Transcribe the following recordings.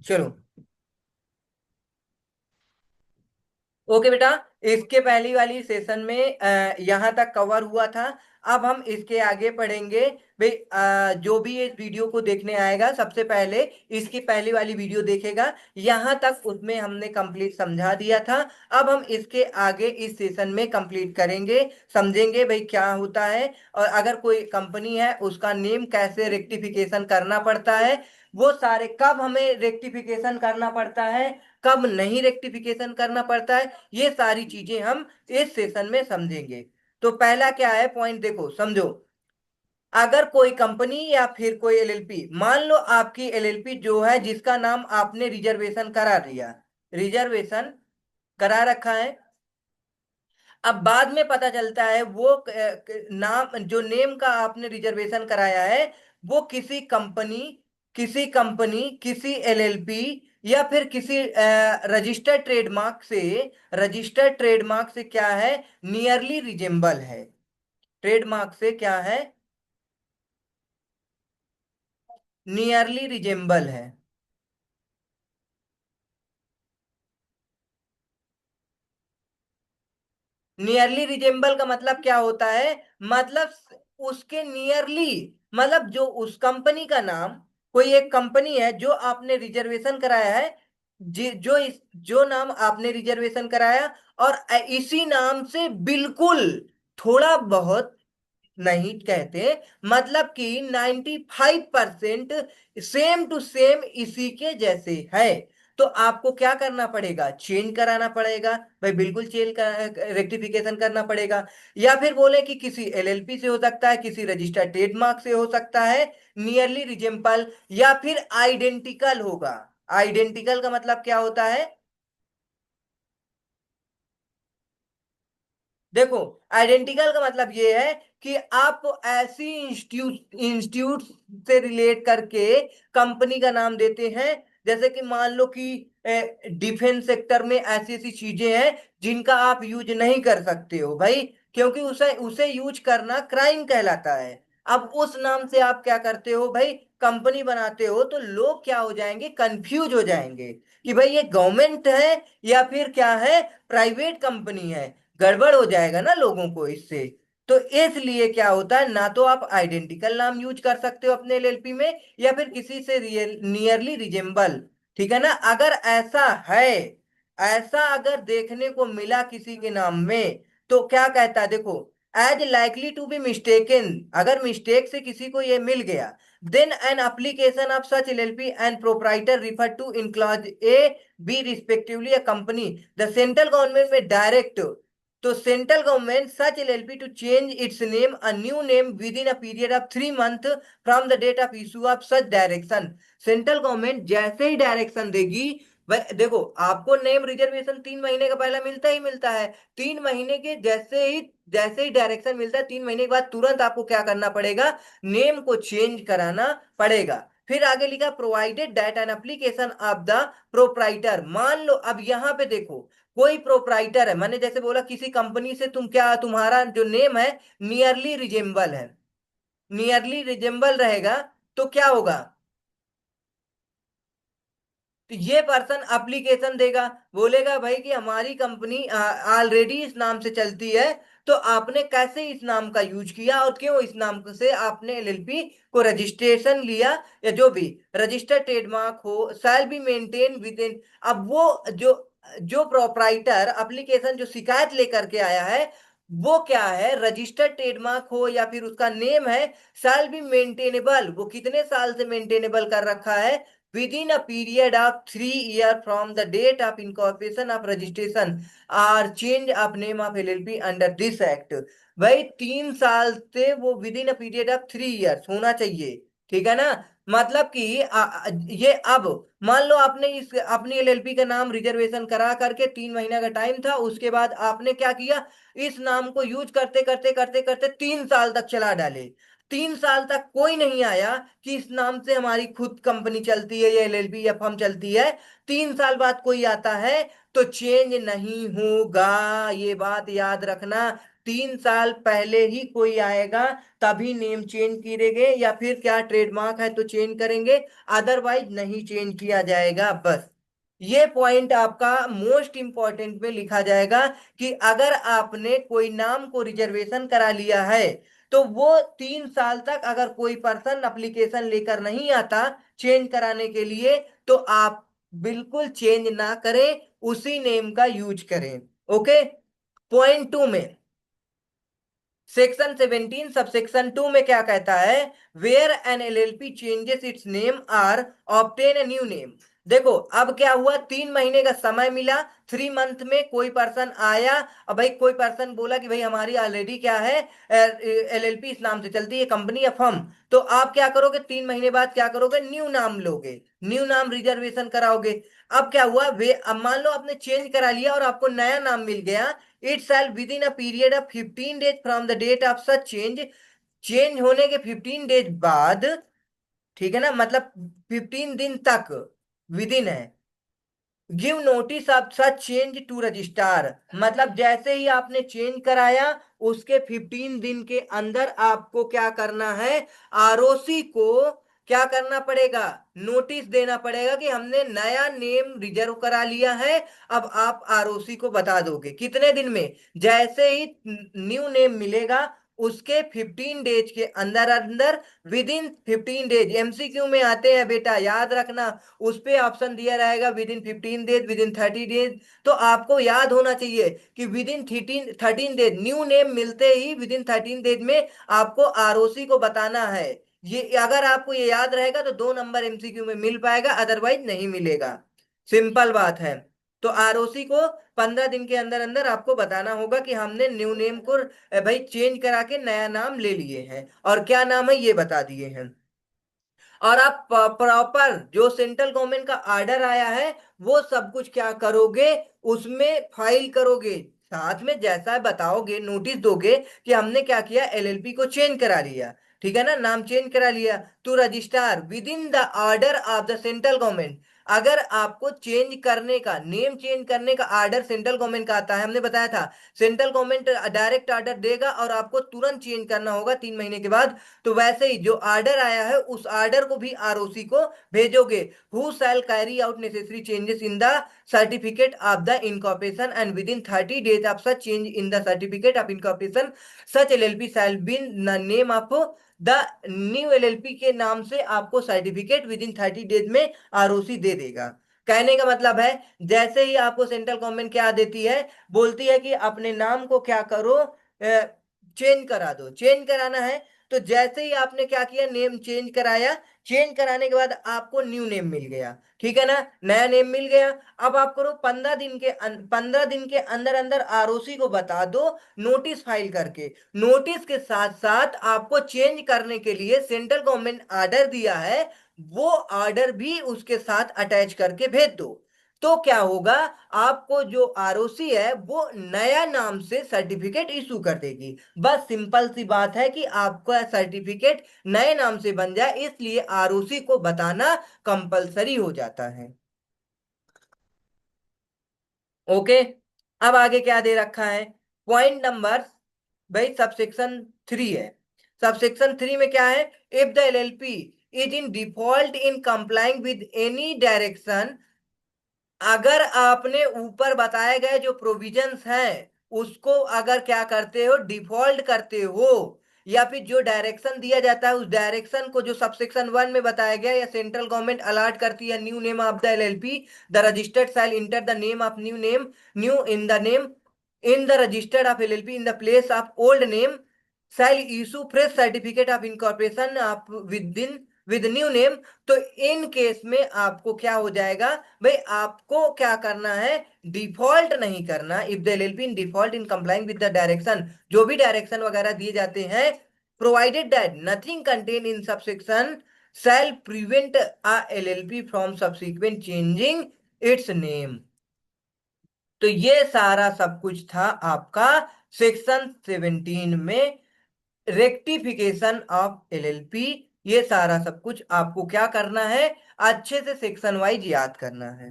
चलो। ओके बेटा, इसके पहली वाली सेशन में यहाँ तक कवर हुआ था। अब हम इसके आगे पढ़ेंगे। भाई जो भी इस वीडियो को देखने आएगा सबसे पहले इसकी पहली वाली वीडियो देखेगा। यहाँ तक उसमें हमने कंप्लीट समझा दिया था। अब हम इसके आगे इस सेशन में कंप्लीट करेंगे, समझेंगे भाई क्या होता है, और अगर कोई कंपनी है उसका नेम कैसे रेक्टिफिकेशन करना पड़ता है, वो सारे कब हमें रेक्टिफिकेशन करना पड़ता है, कब नहीं रेक्टिफिकेशन करना पड़ता है, ये सारी चीजें हम इस सेशन में समझेंगे। तो पहला क्या है पॉइंट, देखो समझो। अगर कोई कंपनी या फिर कोई एलएलपी, मान लो आपकी एलएलपी जो है जिसका नाम आपने रिजर्वेशन करा दिया, रिजर्वेशन करा रखा है। अब बाद में पता चलता है वो नाम जो नेम का आपने रिजर्वेशन कराया है वो किसी कंपनी किसी एलएलपी या फिर किसी रजिस्टर्ड ट्रेडमार्क से, रजिस्टर्ड ट्रेडमार्क से क्या है, नियरली रिजेम्बल है। ट्रेडमार्क से क्या है, नियरली रिजेम्बल है। नियरली रिजेम्बल का मतलब क्या होता है, मतलब उसके नियरली, मतलब जो उस कंपनी का नाम, कोई एक कंपनी है जो आपने रिजर्वेशन कराया है, जो नाम आपने रिजर्वेशन कराया, और इसी नाम से बिल्कुल थोड़ा बहुत नहीं कहते, मतलब कि 95% सेम टू सेम इसी के जैसे है, तो आपको क्या करना पड़ेगा, चेंज कराना पड़ेगा। भाई बिल्कुल चेंज रेक्टिफिकेशन करना पड़ेगा। या फिर बोले कि किसी एलएलपी से हो सकता है, किसी रजिस्टर्ड ट्रेडमार्क से हो सकता है, नियरली रिजेम्बल, या फिर आइडेंटिकल होगा। आइडेंटिकल का मतलब क्या होता है, देखो आइडेंटिकल का मतलब ये है कि आप ऐसी इंस्टीट्यूट से रिलेट करके कंपनी का नाम देते हैं, जैसे कि मान लो कि डिफेंस सेक्टर में ऐसी ऐसी चीजें हैं जिनका आप यूज नहीं कर सकते हो भाई, क्योंकि उसे उसे यूज करना क्राइम कहलाता है। अब उस नाम से आप क्या करते हो भाई, कंपनी बनाते हो, तो लोग क्या हो जाएंगे, कंफ्यूज हो जाएंगे कि भाई ये गवर्नमेंट है या फिर क्या है, प्राइवेट कंपनी है। गड़बड़ हो जाएगा ना लोगों को इससे। तो इसलिए क्या होता है, ना तो आप आइडेंटिकल नाम यूज कर सकते हो अपने एलएलपी में, या फिर किसी से नियरली रिजेम्बल। ठीक है ना, अगर ऐसा है, ऐसा अगर देखने को मिला किसी के नाम में, तो क्या कहता है देखो, as likely to be mistaken, अगर मिस्टेक से किसी को ये मिल गया, then an application of such LLP and proprietor refer to in clause A B respectively a company, the central government में डायरेक्ट, तो central government such LLP to change its name a new name within a period of 3 month from the date of issue of such direction. Central government जैसे ही direction देगी, देखो आपको name reservation 3 महीने का पहला मिलता ही मिलता है। 3 महीने के जैसे ही डायरेक्शन मिलता है, 3 महीने के बाद तुरंत आपको क्या करना पड़ेगा, नेम को चेंज कराना पड़ेगा। फिर आगे लिखा provided that N application of the proprietor, मान लो अब यहाँ पे देखो, कोई प्रोप्राइटर है, मैंने जैसे बोला किसी कंपनी से तुम क्या, तुम्हारा जो नेम है नियरली रिजेम्बल है, नियरली रिजेम्बल रहेगा, तो क्या होगा, तो ये पर्सन एप्लीकेशन देगा, बोलेगा भाई कि हमारी कंपनी ऑलरेडी इस नाम से चलती है, तो आपने कैसे इस नाम का यूज किया और क्यों इस नाम से आपने एलएलपी को रजिस्ट्रेशन लिया, या जो भी रजिस्टर्ड ट्रेडमार्क हो shall be maintain with in. अब वो जो जो प्रोप्राइटर एप्लीकेशन जो शिकायत लेकर के आया है, वो क्या है, रजिस्टर्ड ट्रेडमार्क हो या फिर उसका नेम है, शैल बी मेंटेनेबल, वो कितने साल से मेंटेनेबल कर रखा है, within a period of 3 years from the date of incorporation of registration or change of name of LLP under this act। भाई 3 साल से वो with in a period of 3 years होना चाहिए। ठीक है ना, मतलब कि ये अब मान लो आपने इस अपनी एलएलपी का नाम रिजर्वेशन करा करके 3 महीना का टाइम था, उसके बाद आपने क्या किया, इस नाम को यूज करते करते करते करते 3 साल तक चला डाले। 3 साल तक कोई नहीं आया कि इस नाम से हमारी खुद कंपनी चलती है या एलएलपी या फर्म चलती है। 3 साल बाद कोई आता है तो चेंज नहीं होगा, ये बात याद रखना। 3 साल पहले ही कोई आएगा तभी नेम चेंज करेंगे, या फिर क्या ट्रेडमार्क है तो चेंज करेंगे, अदरवाइज नहीं चेंज किया जाएगा। बस ये पॉइंट आपका मोस्ट इंपॉर्टेंट में लिखा जाएगा कि अगर आपने कोई नाम को रिजर्वेशन करा लिया है तो वो 3 साल तक अगर कोई पर्सन एप्लीकेशन लेकर नहीं आता चेंज कराने के लिए, तो आप बिल्कुल चेंज ना करें, उसी नेम का यूज करें। ओके। पॉइंट 2 में, सेक्शन 17 सबसेक्शन 2 में क्या कहता है, where an LLP changes its name or obtain a new name. देखो अब क्या हुआ, 3 महीने का समय मिला, 3 मंथ में कोई पर्सन आया, अब भाई कोई पर्सन बोला कि भाई हमारी ऑलरेडी क्या है, एलएलपी इस नाम से चलती है कंपनी या फर्म, तो आप क्या करोगे, 3 महीने बाद क्या करोगे, न्यू नाम लोगे, न्यू नाम रिजर्वेशन कराओगे। अब क्या हुआ, वे अब मान लो आपने चेंज करा लिया और आपको नया नाम मिल गया, it shall within a period of 15 days from the date of such change, change होने के 15 डेज बाद, ठीक है ना, मतलब 15 दिन तक, विद इन है, give notice of such change to registrar, मतलब जैसे ही आपने चेंज कराया उसके 15 दिन के अंदर आपको क्या करना है, आरओसी को क्या करना पड़ेगा, नोटिस देना पड़ेगा कि हमने नया नेम रिजर्व करा लिया है। अब आप आरओसी को बता दोगे कितने दिन में, जैसे ही न्यू नेम मिलेगा उसके 15 डेज के अंदर अंदर, विद इन 15 डेज, एमसीक्यू में आते हैं बेटा याद रखना, उस पे ऑप्शन दिया रहेगा with in 15 days, with in 30 days, तो आपको याद होना चाहिए कि with in 13 days, new name मिलते ही विद इन 13 डेज में आपको आरओसी को बताना है। ये अगर आपको ये याद रहेगा तो 2 नंबर एमसीक्यू में मिल पाएगा, अदरवाइज नहीं मिलेगा। सिंपल बात है। तो आरओसी को 15 दिन के अंदर अंदर आपको बताना होगा कि हमने न्यू नेम को भाई चेंज करा के नया नाम ले लिए हैं, और क्या नाम है ये बता दिए हैं। और आप प्रॉपर जो सेंट्रल गवर्नमेंट का ऑर्डर आया है वो सब कुछ क्या करोगे, उसमें फाइल करोगे, साथ में जैसा बताओगे, नोटिस दोगे कि हमने क्या किया, एलएलपी को चेंज करा लिया, ठीक है ना, नाम चेंज करा लिया to registrar within the order of the central government. अगर आपको चेंज करने का, नेम चेंज करने का ऑर्डर सेंट्रल गवर्नमेंट का आता है, हमने बताया था सेंट्रल गवर्नमेंट डायरेक्ट ऑर्डर देगा और आपको तुरंत चेंज करना होगा 3 महीने के बाद, तो वैसे ही जो ऑर्डर आया है उस ऑर्डर को भी आरओसी को भेजोगे, who shell carry out necessary changes in the certificate of the incorporation and with in 30 days of such change in the certificate of incorporation, such LLP shall be name of the new LLP के नाम से आपको certificate with in 30 days में ROC दे देगा। कहने का मतलब है, जैसे ही आपको सेंट्रल गवर्नमेंट क्या देती है, बोलती है कि अपने नाम को क्या करो, चेंज करा दो, चेंज कराना है, तो जैसे ही आपने क्या किया, नेम चेंज कराया, चेंज कराने के बाद आपको न्यू नेम मिल गया, ठीक है ना, नया नेम मिल गया। अब आप करो 15 दिन के अंदर अंदर आरओसी को बता दो, नोटिस फाइल करके, नोटिस के साथ साथ आपको चेंज करने के लिए सेंट्रल गवर्नमेंट ऑर्डर दिया है, वो ऑर्डर भी उसके साथ अटैच करके भेज दो। तो क्या होगा, आपको जो आरओसी है वो नया नाम से सर्टिफिकेट इशू कर देगी। बस सिंपल सी बात है कि आपका सर्टिफिकेट नए नाम से बन जाए, इसलिए आरओसी को बताना कंपलसरी हो जाता है। ओके। अब आगे क्या दे रखा है, पॉइंट नंबर, भाई सबसेक्शन 3 है, सबसेक्शन 3 में क्या है, if the LLP is in default in complying with any direction, अगर आपने ऊपर बताए गए जो प्रोविजंस हैं उसको अगर क्या करते हो, डिफॉल्ट करते हो, या फिर जो डायरेक्शन दिया जाता है उस डायरेक्शन को जो सबसेक्शन 1 में बताया गया, या सेंट्रल गवर्नमेंट अलॉट करती है, new name of the LLP, the registered shall enter the name of new name, new in the name in the registered of LLP in the place of old name, shall issue fresh certificate of incorporation of within with new name. तो in case में आपको क्या हो जाएगा, भाई आपको क्या करना है, डिफॉल्ट नहीं करना, if the LLP in default in complying with the direction, जो भी डायरेक्शन वगैरह दिए जाते हैं, provided that nothing contain in subsection shall prevent a LLP from subsequent changing its name. तो ये सारा सब कुछ था आपका सेक्शन 17 में, रेक्टिफिकेशन ऑफ एलएलपी, ये सारा सब कुछ आपको क्या करना है, अच्छे से सेक्शन वाइज याद करना है।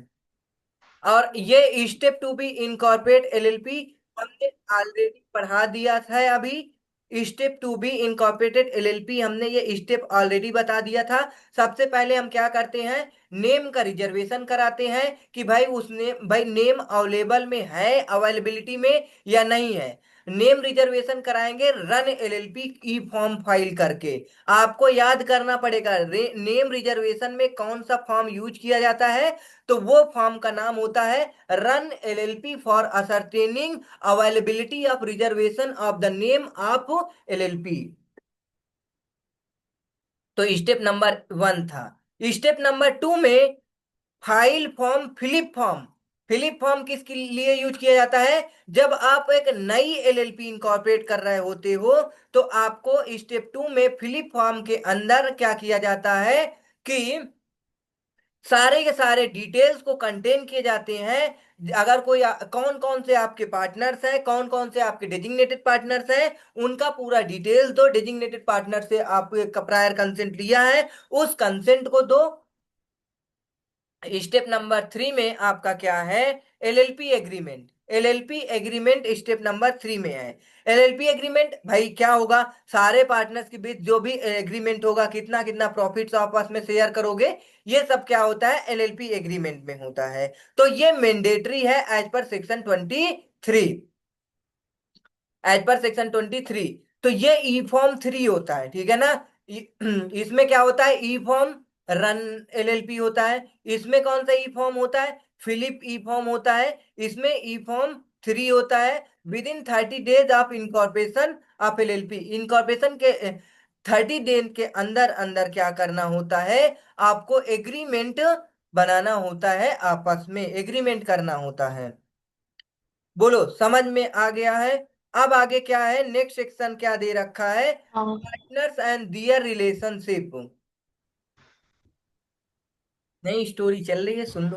और ये step to be incorporate LLP, हमने ऑलरेडी पढ़ा दिया था अभी। Step to be incorporated LLP, हमने ये स्टेप ऑलरेडी बता दिया था। सबसे पहले हम क्या करते हैं, नेम का रिजर्वेशन कराते हैं कि भाई उसने भाई नेम अवेलेबल में है, अवेलेबिलिटी में या नहीं है। नेम रिजर्वेशन कराएंगे रन एलएलपी ई फॉर्म फाइल करके। आपको याद करना पड़ेगा नेम रिजर्वेशन में कौन सा फॉर्म यूज किया जाता है। तो वो फॉर्म का नाम होता है run LLP for ascertaining availability of reservation of the name of LLP. तो स्टेप नंबर वन था। स्टेप नंबर टू में file form FiLLiP form. FiLLiP form किसके लिए यूज किया जाता है, जब आप एक नई एलएलपी इनकॉर्पोरेट कर रहे होते हो तो आपको स्टेप टू में फिलिप फॉर्म के अंदर क्या किया जाता है कि सारे के सारे डिटेल्स को कंटेन किए जाते हैं। अगर कोई कौन कौन से आपके पार्टनर्स हैं, कौन कौन से आपके डेजिग्नेटेड पार्टनर्स हैं, उनका पूरा डिटेल्स दो। डेजिग्नेटेड प्रायर से आप प्रायर कंसेंट लिया है, उस कंसेंट को दो। स्टेप नंबर थ्री में आपका क्या है, LLP agreement. LLP agreement step number three में है। एलएलपी एग्रीमेंट भाई क्या होगा, सारे पार्टनर्स के बीच जो भी एग्रीमेंट होगा, कितना कितना प्रॉफिट्स आपस में शेयर करोगे, ये सब क्या होता है, एलएलपी एग्रीमेंट में होता है। तो ये मैंडेटरी है as per section 23। As per section 23। तो ये ई फॉर्म थ्री होता है, ठीक है ना। इसमें क्या होता है, ई फॉर्म रन एलएलपी होता है। इसमें कौन सा ई फॉर्म होता है, फिलिप ई फॉर्म होता है। इसमें ई फॉर्म थ्री होता है। With in 30 days of incorporation of LLP, incorporation के 30 डेज के अंदर अंदर क्या करना होता है, आपको एग्रीमेंट बनाना होता है, आपस में एग्रीमेंट करना होता है। बोलो समझ में आ गया है। अब आगे क्या है, नेक्स्ट सेक्शन क्या दे रखा है, हाँ। Partners and their relationship. नई स्टोरी चल रही है, सुन लो।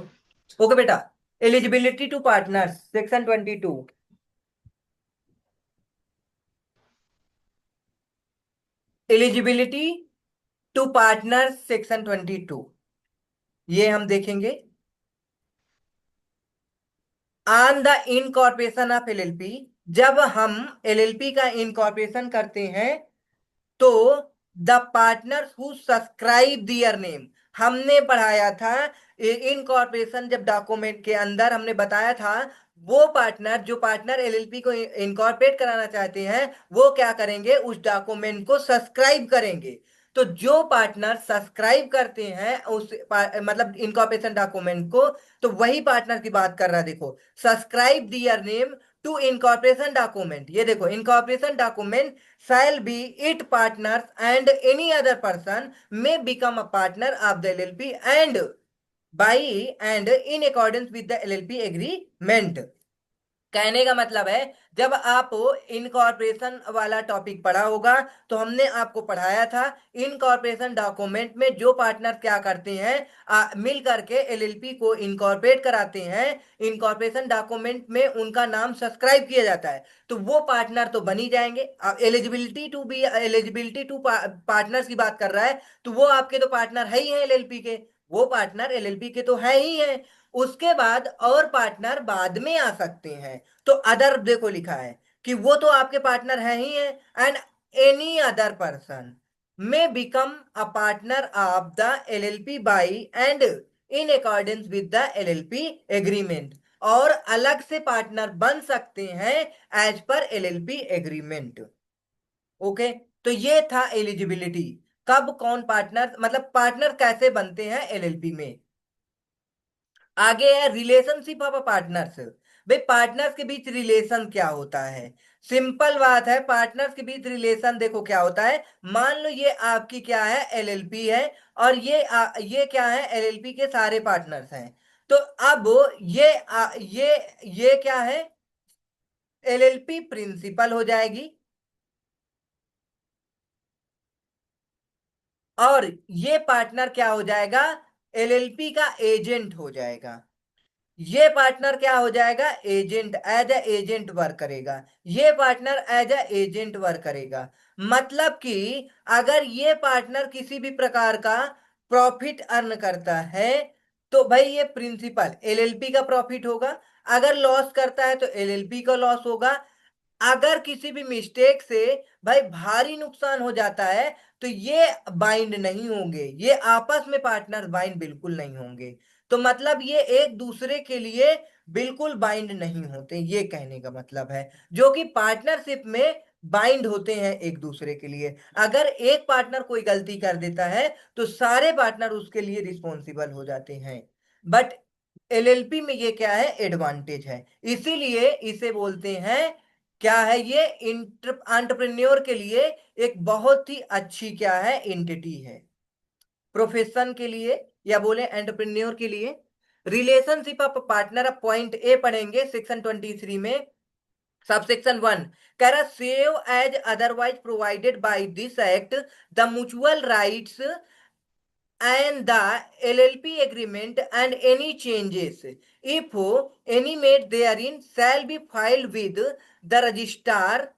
ओके बेटा, eligibility to partners section 22। Eligibility to partners section 22, ये हम देखेंगे। On the incorporation of LLP, जब हम एलएलपी का इनकॉर्पोरेशन करते हैं तो the partners who subscribe their name, हमने पढ़ाया था इनकॉर्पोरेशन जब डॉक्यूमेंट के अंदर हमने बताया था, वो पार्टनर जो पार्टनर एलएलपी को इनकॉर्पोरेट कराना चाहते हैं वो क्या करेंगे, उस डॉक्यूमेंट को सब्सक्राइब करेंगे। तो जो पार्टनर सब्सक्राइब करते हैं उस मतलब इनकॉर्पोरेशन डॉक्यूमेंट को, तो वही पार्टनर की बात कर रहा है। देखो, subscribe their name to incorporation document, ये देखो, incorporation document shall be it partners and any other person may become a partner of the LLP and by and in accordance with the LLP agreement। कहने का मतलब है, जब आप incorporation वाला topic पढ़ा होगा तो हमने आपको पढ़ाया था इनकॉर्पोरेशन डॉक्यूमेंट में जो पार्टनर क्या करते हैं, मिल करके एलएलपी को इनकॉर्पोरेट कराते हैं। इनकॉर्पोरेशन डॉक्यूमेंट में उनका नाम सब्सक्राइब किया जाता है, तो वो पार्टनर तो बनी जाएंगे। एलिजिबिलिटी टू पार्टनर्स की बात कर रहा है, तो वो आपके तो पार्टनर है ही है एलएलपी के, वो पार्टनर एलएलपी के तो है ही है। उसके बाद और पार्टनर बाद में आ सकते हैं। तो अदर देखो लिखा है कि वो तो आपके पार्टनर है ही है, एंड एनी अदर पर्सन में become a partner of the LLP by and in accordance with the LLP agreement, और अलग से पार्टनर बन सकते हैं as per LLP agreement. Okay, तो ये था एलिजिबिलिटी, कब कौन पार्टनर मतलब पार्टनर कैसे बनते हैं एलएलपी में। आगे है रिलेशनशिप ऑफ पार्टनर्स। भाई पार्टनर्स के बीच रिलेशन क्या होता है, सिंपल बात है। पार्टनर्स के बीच रिलेशन देखो क्या होता है, मान लो ये आपकी क्या है, एलएलपी है, और ये क्या है, एलएलपी के सारे पार्टनर्स हैं। तो अब ये क्या है, एलएलपी प्रिंसिपल हो जाएगी, और ये पार्टनर क्या हो जाएगा, एलएलपी का एजेंट हो जाएगा। ये पार्टनर क्या हो जाएगा, agent, as a agent work करेगा। ये partner as a agent work करेगा। मतलब कि अगर ये पार्टनर किसी भी प्रकार का प्रॉफिट अर्न करता है तो भाई ये प्रिंसिपल एलएलपी का प्रॉफिट होगा। अगर लॉस करता है तो एलएलपी का लॉस होगा। अगर किसी भी मिस्टेक से भाई भारी नुकसान हो जाता है तो ये बाइंड नहीं होंगे, ये आपस में पार्टनर बाइंड बिल्कुल नहीं होंगे। तो मतलब ये एक दूसरे के लिए बिल्कुल बाइंड नहीं होते, ये कहने का मतलब है। जो कि पार्टनरशिप में बाइंड होते हैं एक दूसरे के लिए। अगर एक पार्टनर कोई गलती कर देता है तो सारे पार्टनर उसके लिए रिस्पॉन्सिबल हो जाते हैं। बट एलएलपी में ये क्या है, एडवांटेज है, इसीलिए इसे बोलते हैं क्या है, ये एंटरप्रेन्योर के लिए एक बहुत ही अच्छी क्या है, एंटिटी है। प्रोफेशन के लिए या बोले एंटरप्रेन्योर के लिए। रिलेशनशिप ऑफ पार्टनर, अब पॉइंट ए पढ़ेंगे सेक्शन 23 में। सबसेक्शन 1 कह रहा save as otherwise provided by this act the mutual rights and the LLP agreement and any changes, if any made therein, shall be filed with the registrar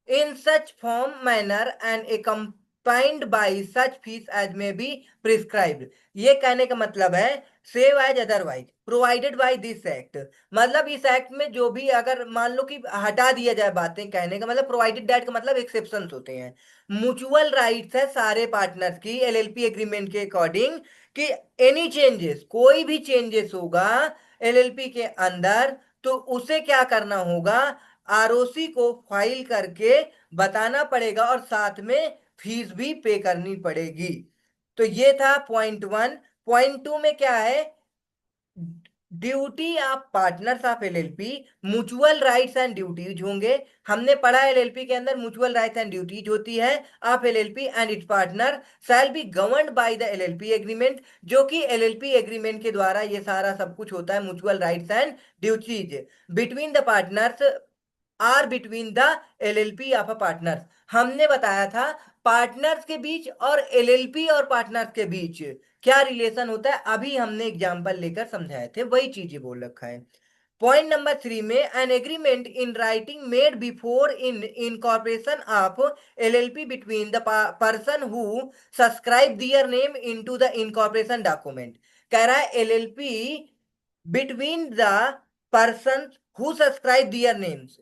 in such form, manner and accompanied by such fees as may be prescribed। ये कहने का मतलब है save as otherwise provided by this act, मतलब इस act में जो भी अगर मान लो कि हटा दिया जाए बातें, कहने का मतलब प्रोवाइडेड दैट का मतलब एक्सेप्शंस होते हैं। म्यूचुअल राइट्स है सारे पार्टनर्स की एलएलपी एग्रीमेंट के अकॉर्डिंग कि एनी चेंजेस, कोई भी चेंजेस होगा एलएलपी के अंदर तो उसे क्या करना होगा, आरओसी को फाइल करके बताना पड़ेगा और साथ में फीस भी पे करनी पड़ेगी। तो ये था पॉइंट 1। पॉइंट 2 में क्या है, duty of partners of LLP, mutual rights and duties होंगे। हमने पढ़ा एलएलपी के अंदर म्यूचुअल राइट्स एंड ड्यूटीज होती है of LLP and it's partner shall be governed by the LLP agreement, जो कि एलएलपी एग्रीमेंट के द्वारा ये सारा सब कुछ होता है, mutual rights and duties between the partners or between the LLP of a partners. हमने बताया था पार्टनर्स के बीच और एलएलपी और पार्टनर्स के बीच क्या रिलेशन होता है, अभी हमने एग्जांपल लेकर समझाए थे, वही चीजें बोल रखा है। पॉइंट नंबर 3 में an agreement in writing made before in incorporation of LLP between the person who subscribe their name into the incorporation document. कह रहा है LLP between the person who subscribe their names,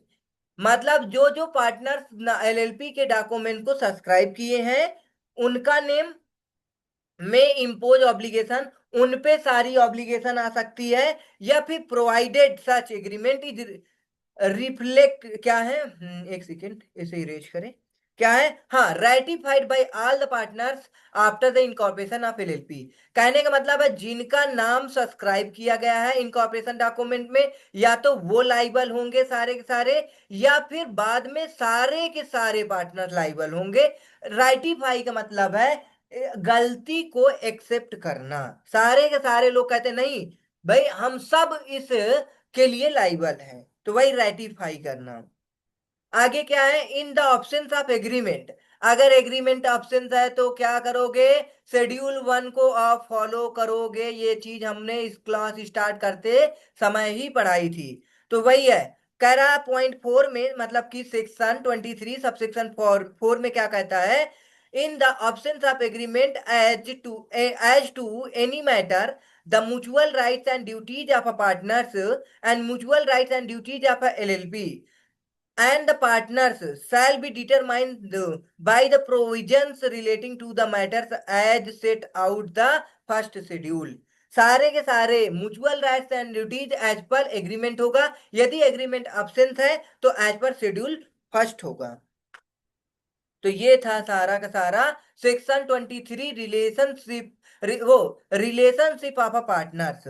मतलब जो जो partners LLP के document को subscribe किए हैं उनका नेम में इम्पोज ऑब्लिगेशन, उन पे सारी ऑब्लिगेशन आ सकती है, या फिर provided such agreement is reflect क्या है, एक सेकेंड इसे इरेज करें, क्या है, हाँ, ratified by all the partners after the incorporation of LLP. कहने का मतलब है जिनका नाम सब्सक्राइब किया गया है इनकॉर्पोरेशन डॉक्यूमेंट में, या तो वो लाइबल होंगे सारे के सारे, या फिर बाद में सारे के सारे पार्टनर लाइबल होंगे। राइटिफाई का मतलब है गलती को एक्सेप्ट करना। सारे के सारे लोग कहते नहीं भाई हम सब इस के लिए लाइबल हैं, तो वही रेटिफाई करना। आगे क्या है, in the options of agreement, अगर एग्रीमेंट ऑप्शंस है तो क्या करोगे, शेड्यूल 1 को आप फॉलो करोगे। ये चीज हमने इस क्लास स्टार्ट करते समय ही पढ़ाई थी। तो वही है, कह रहा पॉइंट 4 में, मतलब कि सेक्शन 23 सबसेक्शन 4 में क्या कहता है, in the options of agreement as to any matter the mutual rights and duties of a partners and mutual rights and duties of a LLP and the partners shall be determined by the provisions relating to the matters as set out the first schedule। सारे के सारे mutual rights and duties as per agreement होगा, यदि agreement absence है तो as per schedule first होगा। तो ये था सारा का सारा सेक्शन 23 रिलेशनशिप, वो रिलेशनशिप ऑफ अ पार्टनर्स।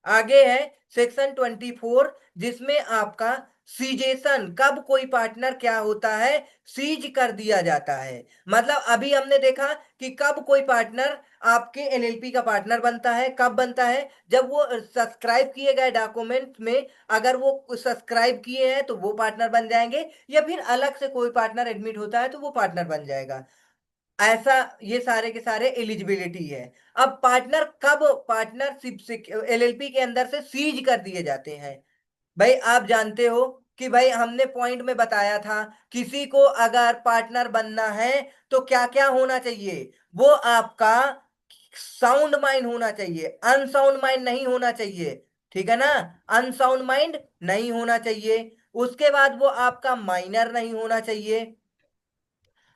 आगे है सेक्शन 24, जिसमें आपका सीजेशन, कब कोई पार्टनर क्या होता है, सीज कर दिया जाता है। मतलब अभी हमने देखा कि कब कोई पार्टनर आपके एलएलपी का पार्टनर बनता है, कब बनता है, जब वो सब्सक्राइब किए गए डॉक्यूमेंट में अगर वो सब्सक्राइब किए हैं तो वो पार्टनर बन जाएंगे, या फिर अलग से कोई पार्टनर एडमिट होता है तो वो पार्टनर बन जाएगा। ऐसा ये सारे के सारे एलिजिबिलिटी है। अब पार्टनर कब पार्टनरशिप से एलएलपी के अंदर से सीज कर दिए जाते हैं, भाई आप जानते हो कि भाई हमने पॉइंट में बताया था किसी को अगर पार्टनर बनना है तो क्या क्या होना चाहिए, वो आपका साउंड माइंड होना चाहिए, अनसाउंड माइंड नहीं होना चाहिए, ठीक है ना। अनसाउंड माइंड नहीं होना चाहिए। उसके बाद वो आपका माइनर नहीं होना चाहिए।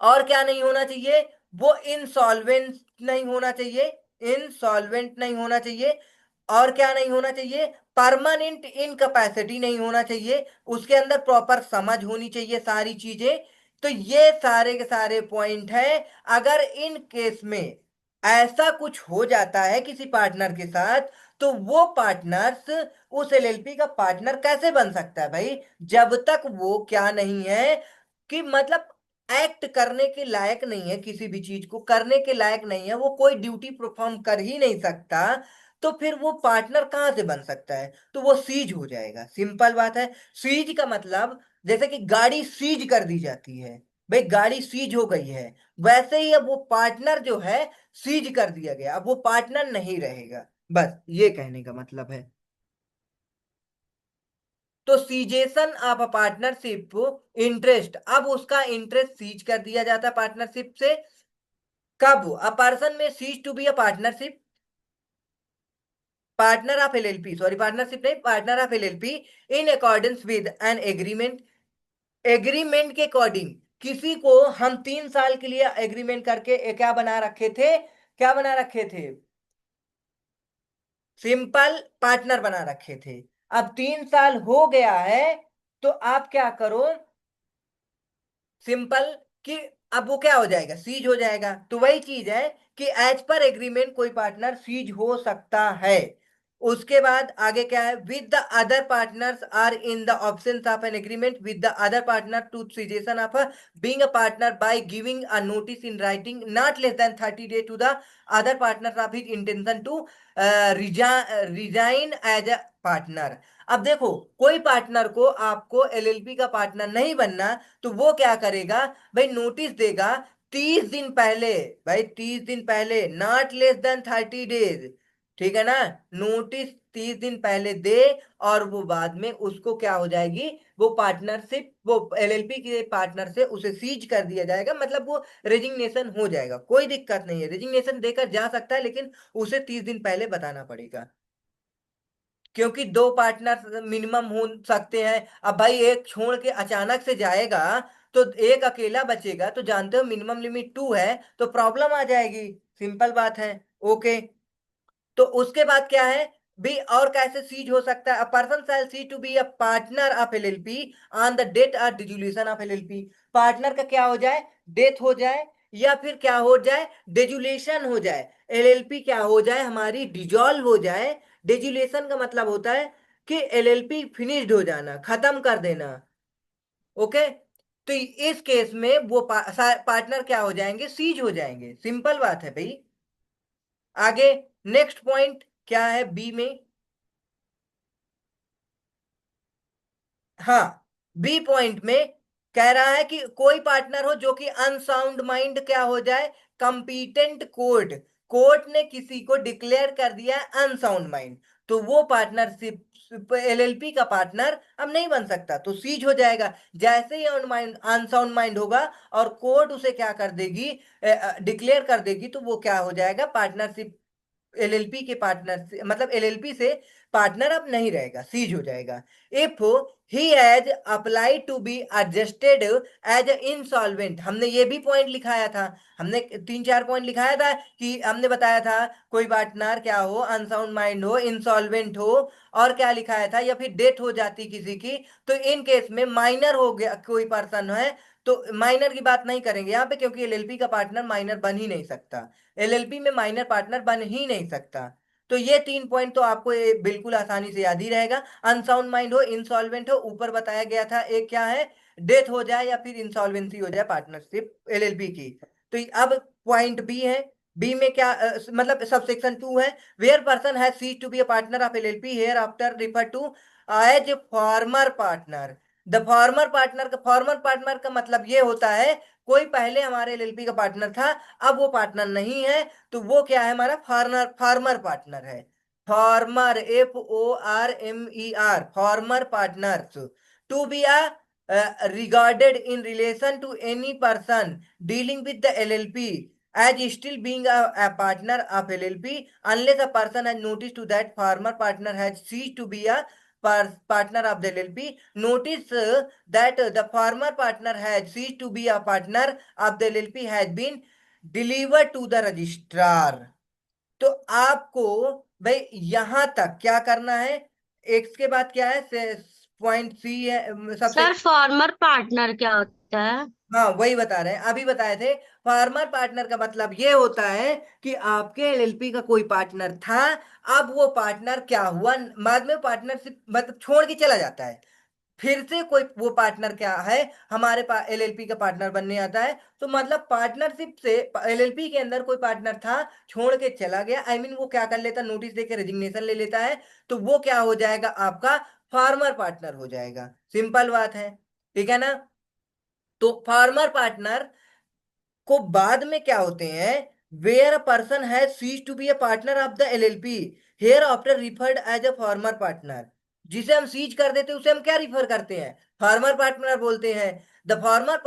और क्या नहीं होना चाहिए? वो इंसॉल्वेंट नहीं होना चाहिए, इंसॉल्वेंट नहीं होना चाहिए। और क्या नहीं होना चाहिए? परमानेंट इनकैपेसिटी नहीं होना चाहिए। उसके अंदर प्रॉपर समझ होनी चाहिए सारी चीजें। तो ये सारे के सारे पॉइंट हैं। अगर इन केस में ऐसा कुछ हो जाता है किसी पार्टनर के साथ, तो वो पार्टनर्स उस एलएलपी का पार्टनर कैसे बन सकता है भाई? जब तक वो क्या नहीं है कि मतलब एक्ट करने के लायक नहीं है, किसी भी चीज को करने के लायक नहीं है, वो कोई ड्यूटी परफॉर्म कर ही नहीं सकता, तो फिर वो पार्टनर कहाँ से बन सकता है? तो वो सीज हो जाएगा, सिंपल बात है। सीज का मतलब जैसे कि गाड़ी सीज कर दी जाती है, भाई गाड़ी सीज हो गई है, वैसे ही अब वो पार्टनर जो है सीज कर दिया गया, अब वो पार्टनर नहीं रहेगा। बस ये कहने का मतलब है। तो cessation of a partnership interest, अब उसका इंटरेस्ट सीज कर दिया जाता है पार्टनरशिप से। कब? A person may cease to be a partnership, partner of LLP, sorry partnership नहीं, partner of LLP in accordance with an agreement, agreement के अकॉर्डिंग। किसी को हम 3 साल के लिए एग्रीमेंट करके क्या बना रखे थे, क्या बना रखे थे? सिंपल पार्टनर बना रखे थे। अब 3 साल हो गया है, तो आप क्या करो, सिंपल कि अब वो क्या हो जाएगा, सीज हो जाएगा। तो वही चीज है कि एज पर एग्रीमेंट कोई पार्टनर सीज हो सकता है। उसके बाद आगे क्या है? With the other partners or in the options of an agreement with the other partner to cessation of being a partner by giving a notice in writing not less than 30 days to the other partner of his intention to resign as a partner. अब देखो, कोई partner को आपको LLP का partner नहीं बनना, तो वो क्या करेगा भाई? नोटिस देगा 30 दिन पहले, भाई 30 दिन पहले, नॉट लेस देन 30 days, ठीक है ना। नोटिस 30 दिन पहले दे, और वो बाद में उसको क्या हो जाएगी, वो पार्टनरशिप, वो एलएलपी के पार्टनर से उसे सीज कर दिया जाएगा, मतलब वो रेजिग्नेशन हो जाएगा। कोई दिक्कत नहीं है, रेजिग्नेशन देकर जा सकता है, लेकिन उसे 30 दिन पहले बताना पड़ेगा। क्योंकि दो पार्टनर मिनिमम हो सकते हैं। अब भाई एक छोड़ के अचानक से जाएगा, तो एक अकेला बचेगा, तो जानते हो मिनिमम लिमिट 2 है, तो प्रॉब्लम आ जाएगी। सिंपल बात है। ओके। तो उसके बाद क्या है भी? और कैसे सीज हो सकता है? A person shall cease to be a partner of LLP on the date और डिजुलेशन ऑफ एलएलपी। पार्टनर का क्या हो जाए? डेथ हो जाए, या फिर क्या हो जाए? डिजुलेशन हो जाए। एलएलपी क्या हो जाए? हमारी डिजॉल्व हो जाए। डिजुलेशन का मतलब होता है कि एलएलपी फिनिश्ड हो जाना, खत्म कर देना। ओके। तो इस केस में वो पार्टनर क्या हो जाएंगे? सीज हो जाएंगे। सिंपल बात है भाई। आगे नेक्स्ट पॉइंट क्या है बी में? हाँ, बी पॉइंट में कह रहा है कि कोई पार्टनर हो जो कि अनसाउंड माइंड क्या हो जाए? कंपीटेंट कोर्ट, कोर्ट ने किसी को डिक्लेयर कर दिया है अनसाउंड माइंड, तो वो पार्टनरशिप एलएलपी का पार्टनर अब नहीं बन सकता, तो सीज हो जाएगा। जैसे ही अनसाउंड माइंड होगा और कोर्ट उसे क्या कर देगी, डिक्लेयर कर देगी, तो वो क्या हो जाएगा? पार्टनरशिप एलएलपी के पार्टनर से, मतलब एलएलपी से पार्टनर अब नहीं रहेगा, सीज हो जाएगा। If he has applied to be adjusted as insolvent, हमने ये भी पॉइंट लिखाया था, हमने 3-4 पॉइंट लिखाया था कि हमने बताया था कोई पार्टनर क्या हो? अनसाउंड माइंड हो, इंसॉल्वेंट हो, और क्या लिखाया था? या फिर डेथ हो जाती किसी की, तो इन केस में माइनर हो गया कोई पर्सन है, तो माइनर की बात नहीं करेंगे यहाँ पे, क्योंकि एलएलपी का पार्टनर माइनर बन ही नहीं सकता, एलएलपी में माइनर पार्टनर बन ही नहीं सकता। तो ये 3 पॉइंट तो आपको ये बिल्कुल आसानी से याद ही रहेगा। अनसाउंड माइंड हो, इंसॉल्वेंट हो, ऊपर बताया गया था एक क्या है? डेथ हो जाए या फिर इंसॉल्वेंसी हो जाए पार्टनरशिप एलएलपी की। तो अब पॉइंट बी है। बी में क्या मतलब सबसेक्शन 2 है, where person has cease to be a partner of LLP hereafter refer to as former partner. The former partner का मतलब ये होता है, कोई पहले हमारे एलएलपी का पार्टनर था, अब वो पार्टनर नहीं है, तो वो क्या है? हमारा फार्मर फार्मर पार्टनर है। Former, FORMER, former partners to be a regarded in relation to any person dealing with the LLP as still being a partner of LLP, unless a person has noticed to that former partner has ceased to be a partner of the LLP. Notice that the former partner has ceased to be a partner of the LLP has been delivered to the registrar. तो आपको भाई यहां तक क्या करना है, x के बाद क्या है, पॉइंट सी है सबसे। सर फॉर्मर पार्टनर क्या होता है? हाँ वही बता रहे हैं, अभी बताए थे। फार्मर पार्टनर का मतलब ये होता है कि आपके एलएलपी का कोई पार्टनर था, अब वो पार्टनर क्या हुआ, बाद में पार्टनरशिप मतलब छोड़ के चला जाता है, फिर से कोई वो पार्टनर क्या है, हमारे पास एलएलपी का पार्टनर बनने आता है। तो मतलब पार्टनरशिप से एलएलपी के अंदर कोई पार्टनर था, छोड़ के चला गया, आई मीन वो क्या कर लेता, नोटिस देके रेजिग्नेशन ले लेता है, तो वो क्या हो जाएगा, आपका फार्मर पार्टनर हो जाएगा। सिंपल बात है, ठीक है ना। तो फार्मर पार्टनर को बाद में क्या होते हैं, where a person has cease to be a partner of the LLP, hereafter referred as a former partner. जिसे हम सीज कर देते हैं उसे हम क्या रिफर करते हैं, फॉर्मर पार्टनर बोलते हैं। The former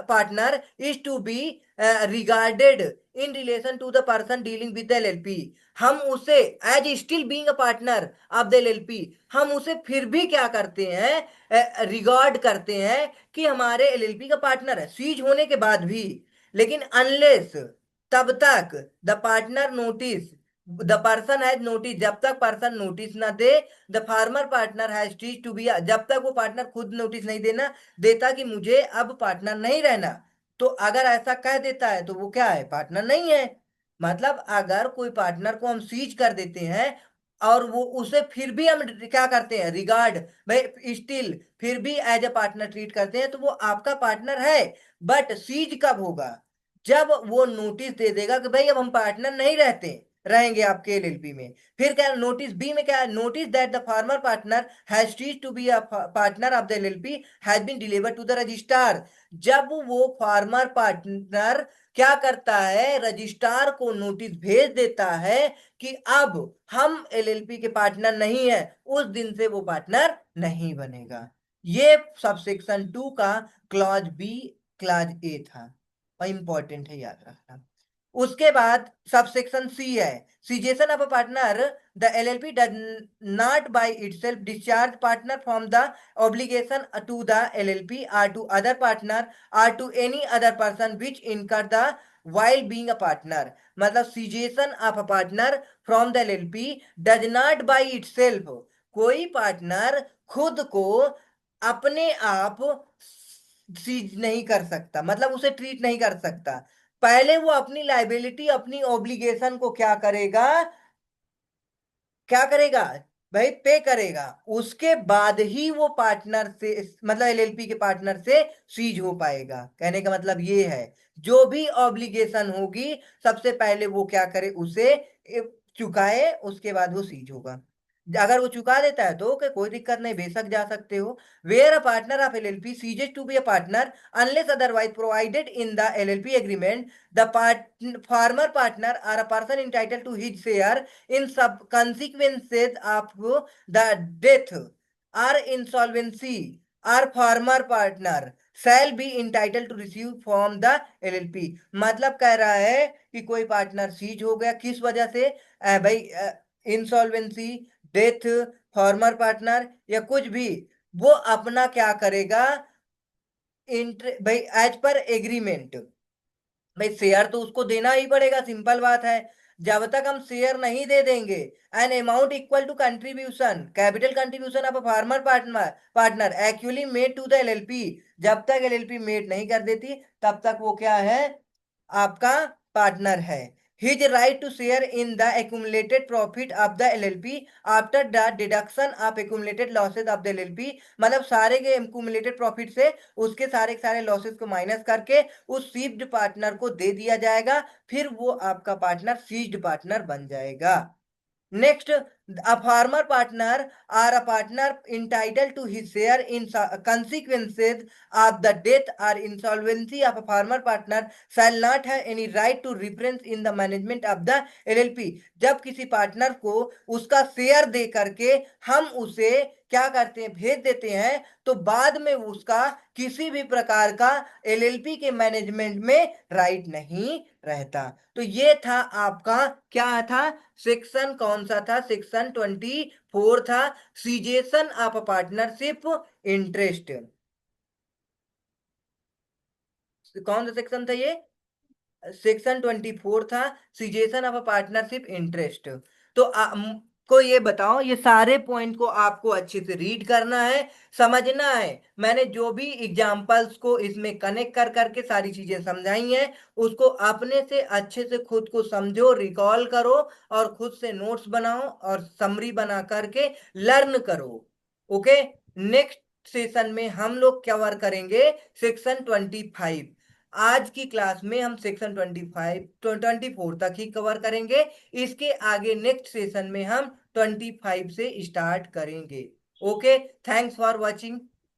partner is to be regarded in relation to the person dealing with the LLP. हम उसे as still being a partner of the LLP, हम उसे फिर भी क्या करते हैं, रिगार्ड करते हैं कि हमारे एलएलपी का पार्टनर है, सीज होने के बाद भी। लेकिन अनलेस, तब तक the partner notice, the person has notice, जब तक पर्सन नोटिस ना दे, the former partner has teach to be, जब तक वो पार्टनर खुद नोटिस नहीं देना देता कि मुझे अब पार्टनर नहीं रहना, तो अगर ऐसा कह देता है तो वो क्या है, पार्टनर नहीं है। मतलब अगर कोई पार्टनर को हम सीज कर देते हैं और वो उसे फिर भी हम क्या करते हैं, रिगार्ड, भाई स्टिल फिर भी एज ए पार्टनर ट्रीट करते हैं, तो वो आपका पार्टनर है। बट सीज कब होगा, जब वो नोटिस दे देगा कि भाई अब हम पार्टनर नहीं रहते, रहेंगे आपके एलएलपी में। फिर क्या नोटिस बी में क्या है, notice that the former partner has ceased to be a partner of the LLP has been delivered to the registrar. जब वो फार्मर पार्टनर क्या करता है, रजिस्ट्रार को नोटिस भेज देता है कि अब हम एलएलपी के पार्टनर नहीं है, उस दिन से वो पार्टनर नहीं बनेगा। ये सबसेक्शन 2 का क्लॉज बी क्लॉज ए था, और इंपॉर्टेंट है, याद रखना। उसके बाद सबसेक्शन सी है, cessation of a partner, the LLP does not by itself discharge partner from the obligation to the LLP or to other partner or to any other person which incur the while being a partner। मतलब cessation of a partner from the LLP does not by itself, कोई partner खुद को अपने आप seize नहीं कर सकता, मतलब उसे ट्रीट नहीं कर सकता। पहले वो अपनी लाइबिलिटी, अपनी ऑब्लिगेशन को क्या करेगा, क्या करेगा भाई, पे करेगा, उसके बाद ही वो पार्टनर से, मतलब एलएलपी के पार्टनर से सीज हो पाएगा। कहने का मतलब ये है, जो भी ऑब्लिगेशन होगी सबसे पहले वो क्या करे, उसे चुकाए, उसके बाद वो सीज होगा। अगर वो चुका देता है तो कोई दिक्कत नहीं, बेशक जा सकते हो। Where a partner of LLP ceases to be a partner unless otherwise provided in the LLP agreement, the former partner or a person entitle to his share in sub consequences of the death or insolvency or former partner shall be entitled to receive from the LLP। मतलब कह रहा है कि कोई partner seize हो गया, किस वजह से, भाई इंसॉल्वेंसी, डेथ, फॉर्मर पार्टनर या कुछ भी, वो अपना क्या करेगा, भाई एज पर एग्रीमेंट, भाई शेयर तो उसको देना ही पड़ेगा, सिंपल बात है। जब तक हम शेयर नहीं दे देंगे, an amount equal to contribution, capital contribution of a former partner actually made to the LLP, जब तक एलएलपी मेड नहीं कर देती तब तक वो क्या है, आपका पार्टनर है। His right to share in the accumulated profit of the LLP after the deduction of accumulated losses of the LLP, मतलब सारे के एक्यूमुलेटेड प्रॉफिट से उसके सारे के सारे लॉसेज को माइनस करके उस सीज्ड पार्टनर को दे दिया जाएगा, फिर वो आपका पार्टनर सीज्ड पार्टनर बन जाएगा। Next, a farmer partner or a partner entitled to his share in consequences of the death or insolvency of a farmer partner shall not have any right to reference in the management of the LLP। जब किसी partner को उसका share दे करके हम उसे क्या करते हैं, भेज देते हैं, तो बाद में उसका किसी भी प्रकार का एलएलपी के मैनेजमेंट में राइट नहीं रहता। तो ये था आपका, क्या था, सेक्शन कौन सा था, सेक्शन 24 था, सीजेशन ऑफ पार्टनरशिप इंटरेस्ट। कौन सा सेक्शन था ये, सेक्शन 24 था, सीजेशन ऑफ पार्टनरशिप इंटरेस्ट। तो को ये बताओ, ये सारे पॉइंट को आपको अच्छे से रीड करना है, समझना है। मैंने जो भी एग्जांपल्स को इसमें कनेक्ट कर करके सारी चीजें समझाई हैं, उसको अपने से अच्छे से खुद को समझो, रिकॉल करो, और खुद से नोट्स बनाओ और समरी बना करके लर्न करो। ओके। नेक्स्ट सेशन में हम लोग कवर करेंगे सेक्शन 25। आज की क्लास में हम सेक्शन 24 तक ही कवर करेंगे। इसके आगे नेक्स्ट सेशन में हम 25 से स्टार्ट करेंगे। ओके। Thanks for watching.